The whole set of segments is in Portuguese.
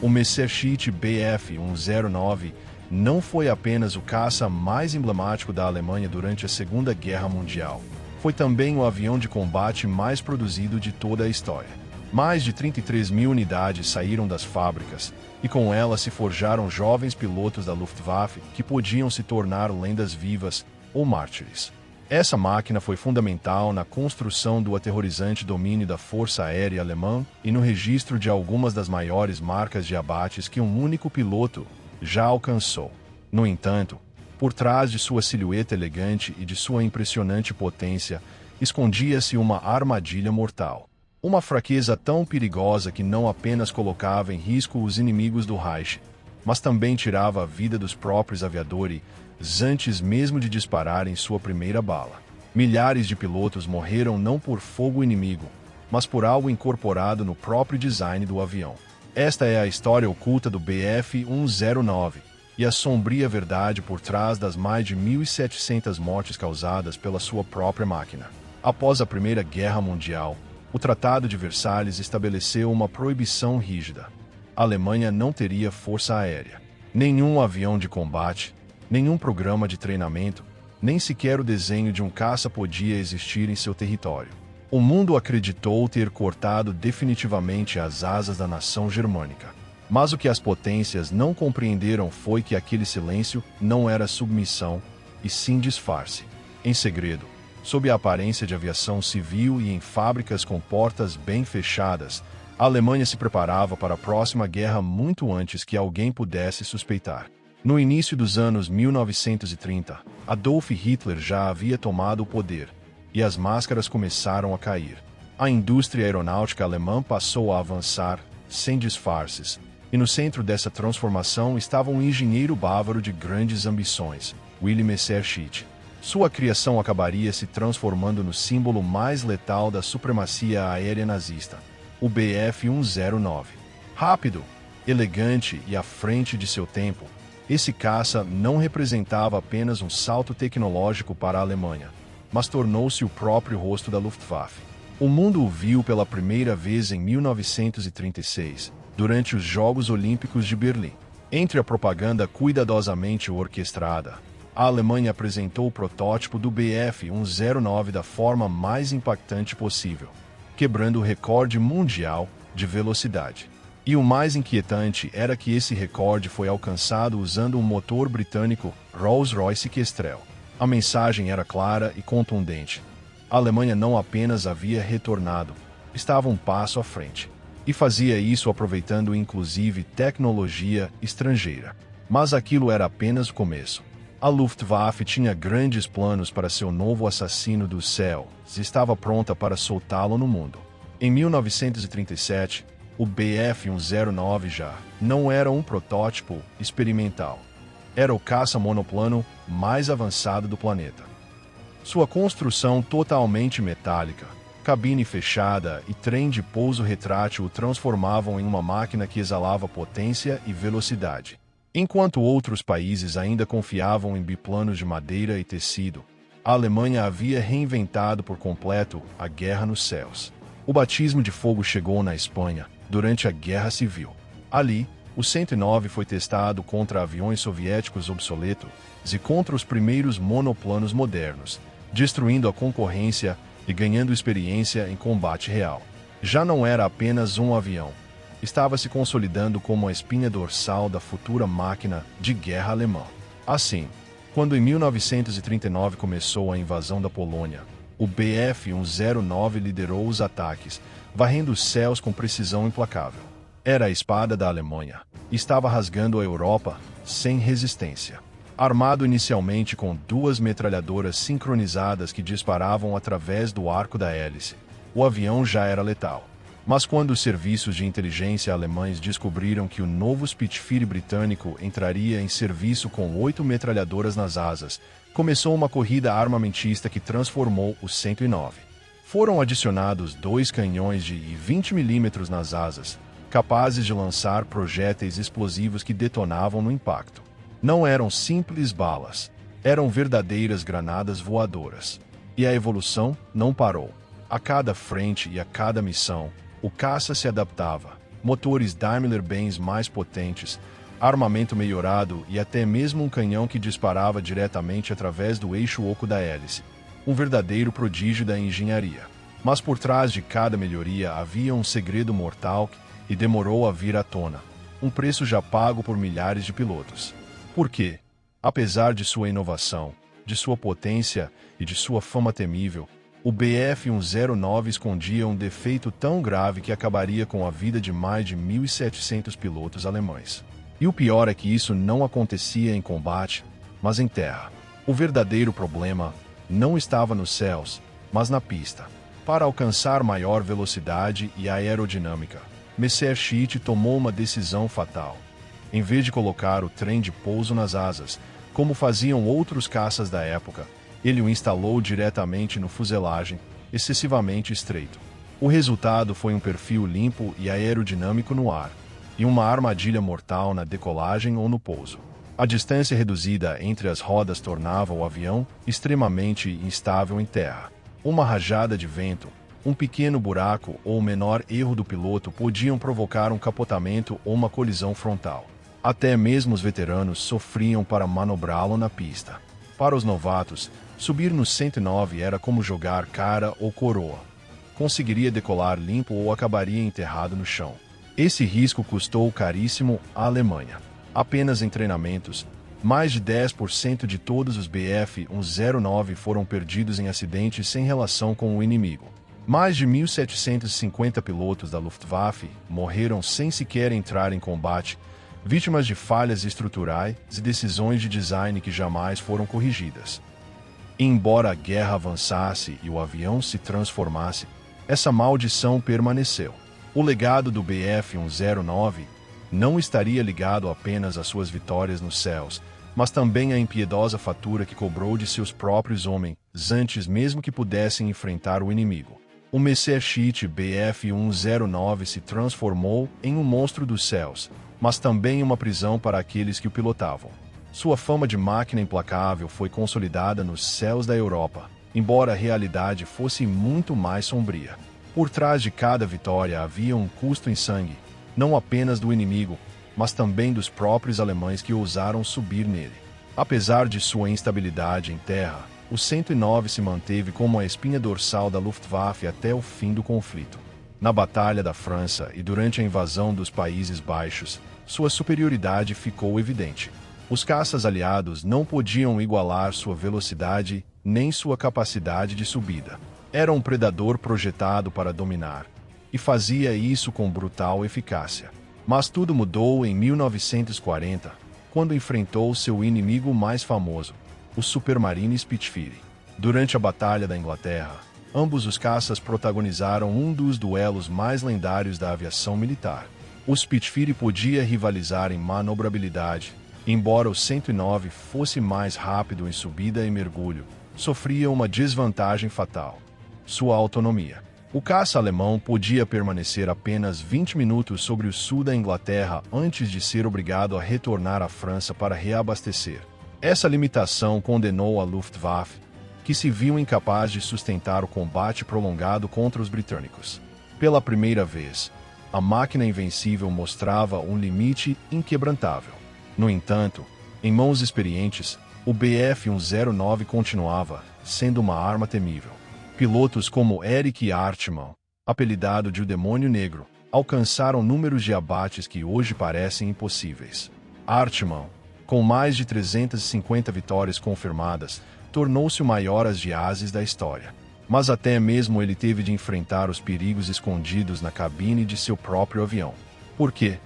O Messerschmitt Bf-109 não foi apenas o caça mais emblemático da Alemanha durante a Segunda Guerra Mundial. Foi também o avião de combate mais produzido de toda a história. Mais de 33 mil unidades saíram das fábricas, e com elas se forjaram jovens pilotos da Luftwaffe que podiam se tornar lendas vivas ou mártires. Essa máquina foi fundamental na construção do aterrorizante domínio da Força Aérea Alemã e no registro de algumas das maiores marcas de abates que um único piloto já alcançou. No entanto, por trás de sua silhueta elegante e de sua impressionante potência, escondia-se uma armadilha mortal. Uma fraqueza tão perigosa que não apenas colocava em risco os inimigos do Reich, mas também tirava a vida dos próprios aviadores antes mesmo de dispararem sua primeira bala. Milhares de pilotos morreram não por fogo inimigo, mas por algo incorporado no próprio design do avião. Esta é a história oculta do Bf-109 e a sombria verdade por trás das mais de 1.700 mortes causadas pela sua própria máquina. Após a Primeira Guerra Mundial, o Tratado de Versalhes estabeleceu uma proibição rígida. A Alemanha não teria força aérea, nenhum avião de combate, nenhum programa de treinamento, nem sequer o desenho de um caça podia existir em seu território. O mundo acreditou ter cortado definitivamente as asas da nação germânica. Mas o que as potências não compreenderam foi que aquele silêncio não era submissão, e sim disfarce. Em segredo, sob a aparência de aviação civil e em fábricas com portas bem fechadas, a Alemanha se preparava para a próxima guerra muito antes que alguém pudesse suspeitar. No início dos anos 1930, Adolf Hitler já havia tomado o poder, e as máscaras começaram a cair. A indústria aeronáutica alemã passou a avançar, sem disfarces, e no centro dessa transformação estava um engenheiro bávaro de grandes ambições, Wilhelm Messerschmitt. Sua criação acabaria se transformando no símbolo mais letal da supremacia aérea nazista, o Bf-109. Rápido, elegante e à frente de seu tempo, esse caça não representava apenas um salto tecnológico para a Alemanha, mas tornou-se o próprio rosto da Luftwaffe. O mundo o viu pela primeira vez em 1936, durante os Jogos Olímpicos de Berlim. Entre a propaganda cuidadosamente orquestrada, a Alemanha apresentou o protótipo do Bf-109 da forma mais impactante possível, quebrando o recorde mundial de velocidade. E o mais inquietante era que esse recorde foi alcançado usando um motor britânico Rolls-Royce Kestrel. A mensagem era clara e contundente. A Alemanha não apenas havia retornado, estava um passo à frente. E fazia isso aproveitando inclusive tecnologia estrangeira. Mas aquilo era apenas o começo. A Luftwaffe tinha grandes planos para seu novo assassino do céu e estava pronta para soltá-lo no mundo. Em 1937, o Bf-109 já não era um protótipo experimental. Era o caça monoplano mais avançado do planeta. Sua construção totalmente metálica, cabine fechada e trem de pouso retrátil o transformavam em uma máquina que exalava potência e velocidade. Enquanto outros países ainda confiavam em biplanos de madeira e tecido, a Alemanha havia reinventado por completo a guerra nos céus. O batismo de fogo chegou na Espanha durante a Guerra Civil. Ali, o 109 foi testado contra aviões soviéticos obsoletos e contra os primeiros monoplanos modernos, destruindo a concorrência e ganhando experiência em combate real. Já não era apenas um avião. Estava se consolidando como a espinha dorsal da futura máquina de guerra alemã. Assim, quando em 1939 começou a invasão da Polônia, o Bf-109 liderou os ataques, varrendo os céus com precisão implacável. Era a espada da Alemanha, e estava rasgando a Europa sem resistência. Armado inicialmente com 2 metralhadoras sincronizadas que disparavam através do arco da hélice, o avião já era letal. Mas quando os serviços de inteligência alemães descobriram que o novo Spitfire britânico entraria em serviço com 8 metralhadoras nas asas, começou uma corrida armamentista que transformou o 109. Foram adicionados 2 canhões de 20 mm nas asas, capazes de lançar projéteis explosivos que detonavam no impacto. Não eram simples balas, eram verdadeiras granadas voadoras. E a evolução não parou. A cada frente e a cada missão, o caça se adaptava, motores Daimler-Benz mais potentes, armamento melhorado e até mesmo um canhão que disparava diretamente através do eixo oco da hélice. Um verdadeiro prodígio da engenharia. Mas por trás de cada melhoria havia um segredo mortal e demorou a vir à tona. Um preço já pago por milhares de pilotos. Por quê? Apesar de sua inovação, de sua potência e de sua fama temível, o BF-109 escondia um defeito tão grave que acabaria com a vida de mais de 1.700 pilotos alemães. E o pior é que isso não acontecia em combate, mas em terra. O verdadeiro problema não estava nos céus, mas na pista. Para alcançar maior velocidade e aerodinâmica, Messerschmitt tomou uma decisão fatal. Em vez de colocar o trem de pouso nas asas, como faziam outros caças da época, ele o instalou diretamente no fuselagem, excessivamente estreito. O resultado foi um perfil limpo e aerodinâmico no ar, e uma armadilha mortal na decolagem ou no pouso. A distância reduzida entre as rodas tornava o avião extremamente instável em terra. Uma rajada de vento, um pequeno buraco ou o menor erro do piloto podiam provocar um capotamento ou uma colisão frontal. Até mesmo os veteranos sofriam para manobrá-lo na pista. Para os novatos, subir no 109 era como jogar cara ou coroa. Conseguiria decolar limpo ou acabaria enterrado no chão. Esse risco custou caríssimo à Alemanha. Apenas em treinamentos, mais de 10% de todos os Bf-109 foram perdidos em acidentes sem relação com o inimigo. Mais de 1.750 pilotos da Luftwaffe morreram sem sequer entrar em combate, vítimas de falhas estruturais e decisões de design que jamais foram corrigidas. Embora a guerra avançasse e o avião se transformasse, essa maldição permaneceu. O legado do Bf-109 não estaria ligado apenas às suas vitórias nos céus, mas também à impiedosa fatura que cobrou de seus próprios homens, antes mesmo que pudessem enfrentar o inimigo. O Messerschmitt Bf-109 se transformou em um monstro dos céus, mas também uma prisão para aqueles que o pilotavam. Sua fama de máquina implacável foi consolidada nos céus da Europa, embora a realidade fosse muito mais sombria. Por trás de cada vitória havia um custo em sangue, não apenas do inimigo, mas também dos próprios alemães que ousaram subir nele. Apesar de sua instabilidade em terra, o 109 se manteve como a espinha dorsal da Luftwaffe até o fim do conflito. Na Batalha da França e durante a invasão dos Países Baixos, sua superioridade ficou evidente. Os caças aliados não podiam igualar sua velocidade nem sua capacidade de subida. Era um predador projetado para dominar, e fazia isso com brutal eficácia. Mas tudo mudou em 1940, quando enfrentou seu inimigo mais famoso, o Supermarine Spitfire. Durante a Batalha da Inglaterra, ambos os caças protagonizaram um dos duelos mais lendários da aviação militar. O Spitfire podia rivalizar em manobrabilidade, embora o 109 fosse mais rápido em subida e mergulho, sofria uma desvantagem fatal: sua autonomia. O caça alemão podia permanecer apenas 20 minutos sobre o sul da Inglaterra antes de ser obrigado a retornar à França para reabastecer. Essa limitação condenou a Luftwaffe, que se viu incapaz de sustentar o combate prolongado contra os britânicos. Pela primeira vez, a máquina invencível mostrava um limite inquebrantável. No entanto, em mãos experientes, o Bf-109 continuava sendo uma arma temível. Pilotos como Erich Hartmann, apelidado de o Demônio Negro, alcançaram números de abates que hoje parecem impossíveis. Hartmann, com mais de 350 vitórias confirmadas, tornou-se o maior as-de-ases da história. Mas até mesmo ele teve de enfrentar os perigos escondidos na cabine de seu próprio avião. Porque,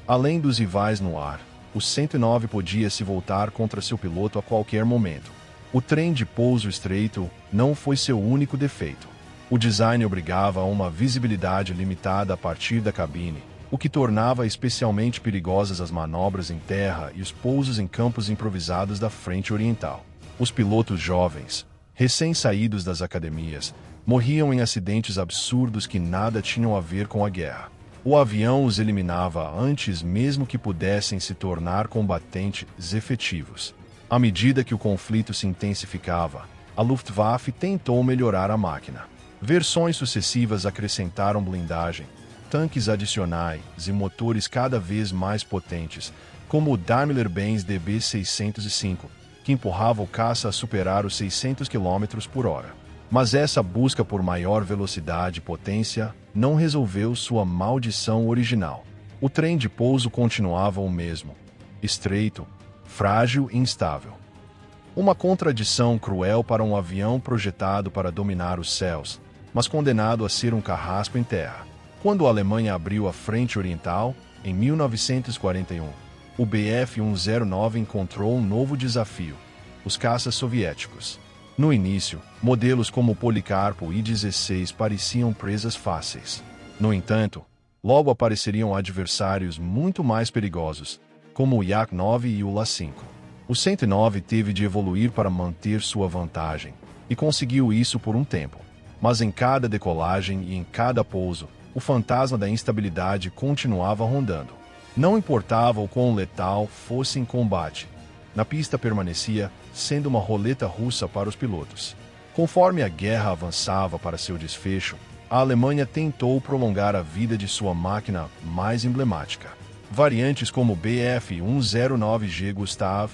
além dos rivais no ar, o 109 podia se voltar contra seu piloto a qualquer momento. O trem de pouso estreito não foi seu único defeito. O design obrigava a uma visibilidade limitada a partir da cabine, o que tornava especialmente perigosas as manobras em terra e os pousos em campos improvisados da frente oriental. Os pilotos jovens, recém-saídos das academias, morriam em acidentes absurdos que nada tinham a ver com a guerra. O avião os eliminava antes mesmo que pudessem se tornar combatentes efetivos. À medida que o conflito se intensificava, a Luftwaffe tentou melhorar a máquina. Versões sucessivas acrescentaram blindagem, tanques adicionais e motores cada vez mais potentes, como o Daimler-Benz DB605, que empurrava o caça a superar os 600 km por hora. Mas essa busca por maior velocidade e potência não resolveu sua maldição original. O trem de pouso continuava o mesmo: estreito, frágil e instável. Uma contradição cruel para um avião projetado para dominar os céus, mas condenado a ser um carrasco em terra. Quando a Alemanha abriu a Frente Oriental, em 1941, o Bf-109 encontrou um novo desafio: os caças soviéticos. No início, modelos como o Policarpo I-16 pareciam presas fáceis. No entanto, logo apareceriam adversários muito mais perigosos, como o Yak-9 e o La-5. O 109 teve de evoluir para manter sua vantagem, e conseguiu isso por um tempo. Mas em cada decolagem e em cada pouso, o fantasma da instabilidade continuava rondando. Não importava o quão letal fosse em combate, na pista permanecia sendo uma roleta russa para os pilotos. Conforme a guerra avançava para seu desfecho, a Alemanha tentou prolongar a vida de sua máquina mais emblemática. Variantes como o Bf-109G Gustav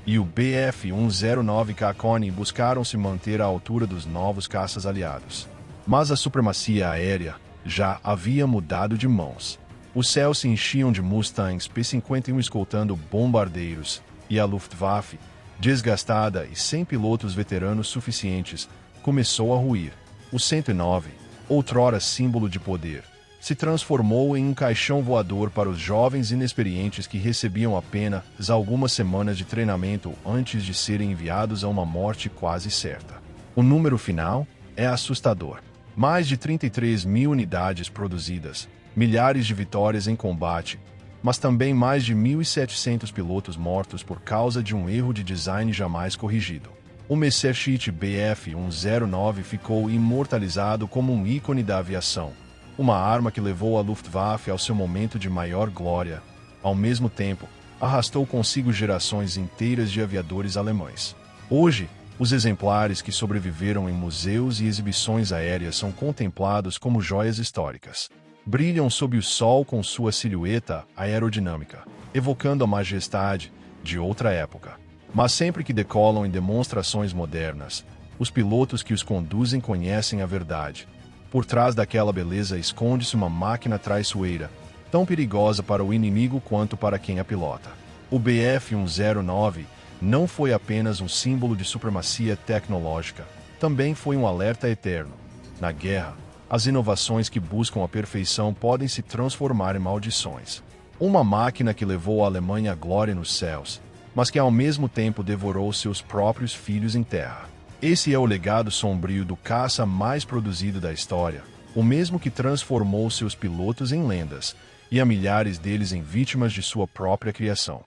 e o Bf-109K Conny buscaram se manter à altura dos novos caças aliados. Mas a supremacia aérea já havia mudado de mãos. Os céus se enchiam de Mustangs P-51 escoltando bombardeiros, e a Luftwaffe, desgastada e sem pilotos veteranos suficientes, começou a ruir. O 109, outrora símbolo de poder, se transformou em um caixão voador para os jovens inexperientes que recebiam apenas algumas semanas de treinamento antes de serem enviados a uma morte quase certa. O número final é assustador. Mais de 33 mil unidades produzidas, milhares de vitórias em combate, mas também mais de 1.700 pilotos mortos por causa de um erro de design jamais corrigido. O Messerschmitt Bf-109 ficou imortalizado como um ícone da aviação, uma arma que levou a Luftwaffe ao seu momento de maior glória. Ao mesmo tempo, arrastou consigo gerações inteiras de aviadores alemães. Hoje, os exemplares que sobreviveram em museus e exibições aéreas são contemplados como joias históricas. Brilham sob o sol com sua silhueta aerodinâmica, evocando a majestade de outra época. Mas sempre que decolam em demonstrações modernas, os pilotos que os conduzem conhecem a verdade. Por trás daquela beleza esconde-se uma máquina traiçoeira, tão perigosa para o inimigo quanto para quem a pilota. O Bf-109 não foi apenas um símbolo de supremacia tecnológica, também foi um alerta eterno. Na guerra, as inovações que buscam a perfeição podem se transformar em maldições. Uma máquina que levou a Alemanha à glória nos céus, mas que ao mesmo tempo devorou seus próprios filhos em terra. Esse é o legado sombrio do caça mais produzido da história, o mesmo que transformou seus pilotos em lendas, e a milhares deles em vítimas de sua própria criação.